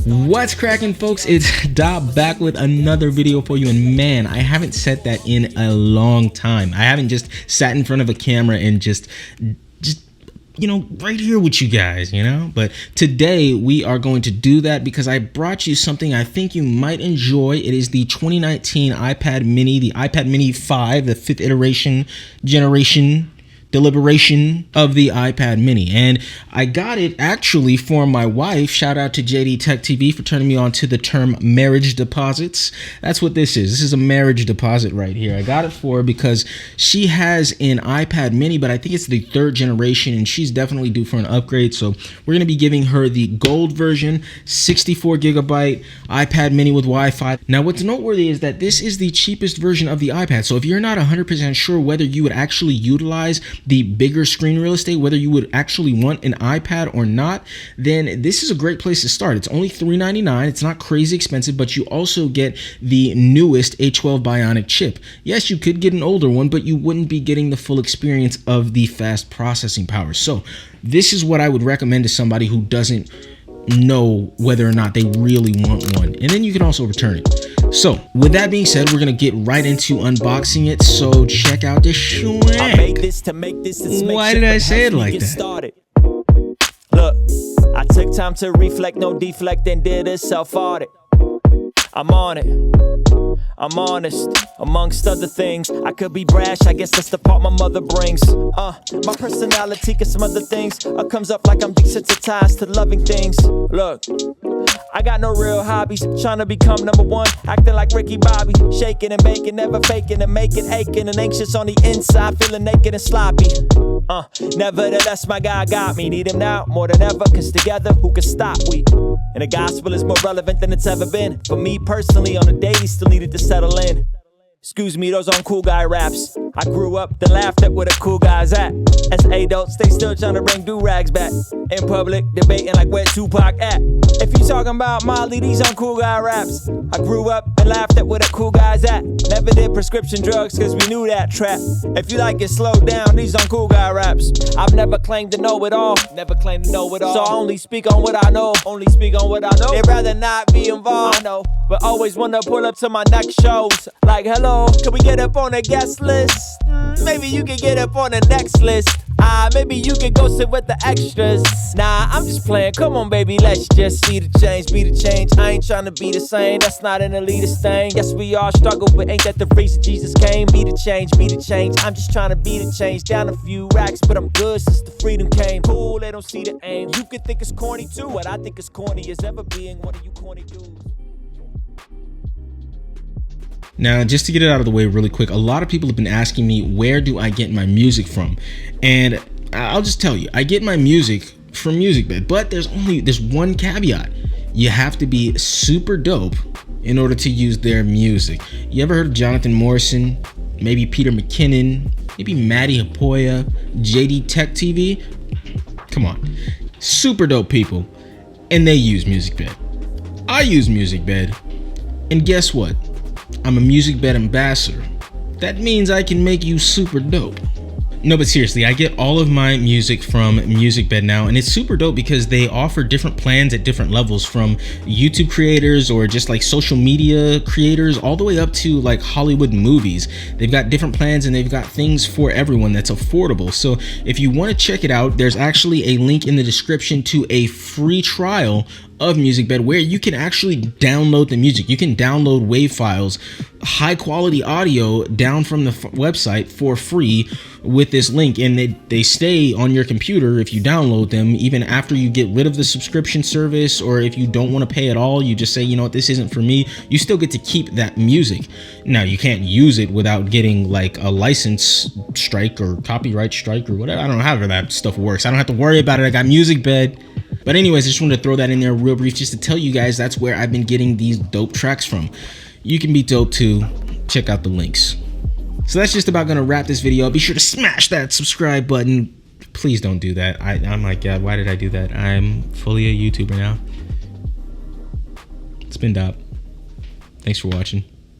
What's cracking, folks? It's Dop back with another video for you, and man, I haven't said that in a long time. I haven't just sat in front of a camera and just right here with you guys, but today we are going to do that because I brought you something I think you might enjoy. It is the 2019 iPad mini, the iPad mini 5, the 5th generation deliberation of the iPad mini, and I got it actually for my wife. Shout out to JD Tech TV for turning me on to the term marriage deposits. That's what this is. This is a marriage deposit right here. I got it for her because she has an iPad mini, but I think it's the 3rd generation, and she's definitely due for an upgrade. So we're going to be giving her the gold version, 64 gigabyte iPad mini with Wi-Fi. Now, what's noteworthy is that this is the cheapest version of the iPad. So if you're not 100% sure whether you would actually utilize the bigger screen real estate, whether you would actually want an iPad or not, then this is a great place to start. It's only $399. It's not crazy expensive, but you also get the newest A12 Bionic chip. Yes, you could get an older one, but you wouldn't be getting the full experience of the fast processing power. So this is what I would recommend to somebody who doesn't know whether or not they really want one, and then you can also return it. So with that being said, we're gonna get right into unboxing it, so check out this swag. Why did I say it like that? Look, I took time to reflect, no deflect, and did a self-audit. I'm on it, I'm honest, amongst other things. I could be brash, I guess that's the part my mother brings. My personality and some other things comes up like I'm desensitized to loving things. Look, I got no real hobbies, trying to become #1, acting like Ricky Bobby, shaking and baking, never faking and making, aching and anxious on the inside, feeling naked and sloppy. Nevertheless, my God got me, need him now more than ever, cause together, who can stop we? And the gospel is more relevant than it's ever been. For me personally, on a daily, still needed to settle in. Excuse me, those on cool guy raps. I grew up, then laughed at where the cool guys at. As adults, they still trying to bring do-rags back. In public, debating like where Tupac at. If you talking about Molly, these on cool guy raps. I grew up and laughed at where the cool guys at. Never did prescription drugs, cause we knew that trap. If you like it slowed down, these on cool guy raps. I've never claimed to know it all. Never claimed to know it all. So I only speak on what I know. Only speak on what I know. They'd rather not be involved. I know. But always wanna pull up to my next shows. Like, hello, can we get up on a guest list? Maybe you can get up on the next list. Maybe you can go sit with the extras. Nah, I'm just playing, come on baby, let's just see the change, be the change. I ain't trying to be the same, that's not an elitist thing. Yes, we all struggle, but ain't that the reason Jesus came? Be the change, be the change. I'm just trying to be the change. Down a few racks, but I'm good since the freedom came. Cool, they don't see the aim. You could think it's corny too, what I think is corny is ever being one of you corny dudes. Now, just to get it out of the way really quick, a lot of people have been asking me, where do I get my music from? And I'll just tell you, I get my music from MusicBed, but there's one caveat. You have to be super dope in order to use their music. You ever heard of Jonathan Morrison? Maybe Peter McKinnon? Maybe Maddie Hapoya? JD Tech TV? Come on. Super dope people. And they use MusicBed. I use MusicBed. And guess what? I'm a MusicBed ambassador. That means I can make you super dope. No, but seriously, I get all of my music from MusicBed now, and it's super dope because they offer different plans at different levels, from YouTube creators or just like social media creators all the way up to like Hollywood movies. They've got different plans and they've got things for everyone that's affordable. So if you want to check it out, there's actually a link in the description to a free trial of MusicBed where you can actually download the music. You can download WAV files, high quality audio down from the website for free with this link, and they stay on your computer if you download them even after you get rid of the subscription service, or if you don't want to pay at all, you just say, you know what, this isn't for me, you still get to keep that music. Now, you can't use it without getting like a license strike or copyright strike or whatever. I don't know how that stuff works. I don't have to worry about it. I got MusicBed. But anyways, I just wanted to throw that in there real brief just to tell you guys that's where I've been getting these dope tracks from. You can be dope too. Check out the links. So that's just about gonna wrap this video. Be sure to smash that subscribe button. Please don't do that. I'm like, God, why did I do that? I'm fully a YouTuber now. It's been Dop. Thanks for watching.